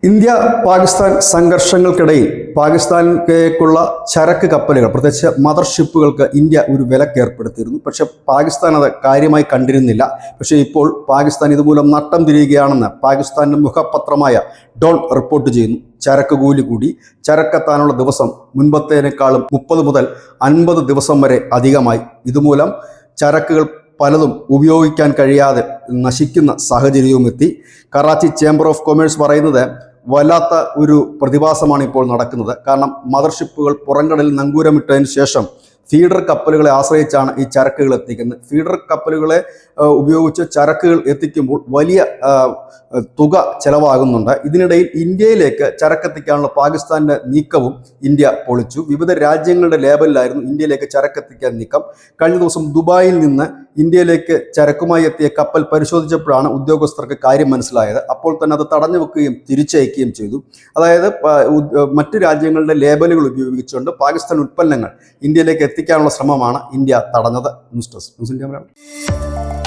India Pakistan സംഘർഷങ്ങൾക്കിടയിൽ പാകിസ്ഥാനിലേക്കുള്ള ചരക്ക് കപ്പലുകൾ പ്രത്യേകിച്ച് മദർഷിപ്പുകൾക്ക് ഇന്ത്യ ഒരു വിലക്ക് ഏർപ്പെടുത്തിയിരുന്നു. പക്ഷെ പാകിസ്ഥാൻ അത് കാര്യമായി കണ്ടിരുന്നില്ല. പക്ഷേ ഇപ്പോൾ പാകിസ്ഥാൻ ഇതുമൂലം നട്ടം തിരിയുകയാണെന്ന് പാകിസ്ഥാൻ്റെ മുഖപത്രമായ ഡോൺ റിപ്പോർട്ട് ചെയ്യുന്നു. ചരക്ക് കൂലി കൂടി, ചരക്കെത്താനുള്ള ദിവസം മുൻപത്തേനേക്കാളും 30 മുതൽ 50 ദിവസം വരെ അധികമായി. ഇതുമൂലം ചരക്കുകൾ പലതും ഉപയോഗിക്കാൻ കഴിയാതെ നശിക്കുന്ന സാഹചര്യവും എത്തി. കറാച്ചി ചേംബർ ഓഫ് കൊമേഴ്സ് പറയുന്നത് വല്ലാത്ത ഒരു പ്രതിഭാസമാണ് ഇപ്പോൾ നടക്കുന്നത്. കാരണം മദർഷിപ്പുകൾ പുറംകടലിൽ നങ്കൂരമിട്ടതിന് ശേഷം ഫീഡർ കപ്പലുകളെ ആശ്രയിച്ചാണ് ഈ ചരക്കുകൾ എത്തിക്കുന്നത്. ഫീഡർ കപ്പലുകളെ ഉപയോഗിച്ച് ചരക്കുകൾ എത്തിക്കുമ്പോൾ വലിയ തുക ചെലവാകുന്നുണ്ട്. ഇതിനിടയിൽ ഇന്ത്യയിലേക്ക് ചരക്കെത്തിക്കാനുള്ള പാകിസ്ഥാൻ്റെ നീക്കവും ഇന്ത്യ പൊളിച്ചു. വിവിധ രാജ്യങ്ങളുടെ ലേബലിലായിരുന്നു ഇന്ത്യയിലേക്ക് ചരക്കെത്തിക്കാൻ നീക്കം. കഴിഞ്ഞ ദിവസം ദുബായിൽ നിന്ന് ഇന്ത്യയിലേക്ക് ചരക്കുമായി എത്തിയ കപ്പൽ പരിശോധിച്ചപ്പോഴാണ് ഉദ്യോഗസ്ഥർക്ക് കാര്യം മനസ്സിലായത്. അപ്പോൾ തന്നെ അത് തടഞ്ഞു വെക്കുകയും തിരിച്ചയക്കുകയും ചെയ്തു. അതായത് മറ്റു രാജ്യങ്ങളുടെ ലേബലുകൾ ഉപയോഗിച്ചുകൊണ്ട് പാകിസ്ഥാൻ ഉൽപ്പന്നങ്ങൾ ഇന്ത്യയിലേക്ക് എത്തിക്കാനുള്ള ശ്രമമാണ് ഇന്ത്യ തടഞ്ഞത്. News desk news India Malayalam.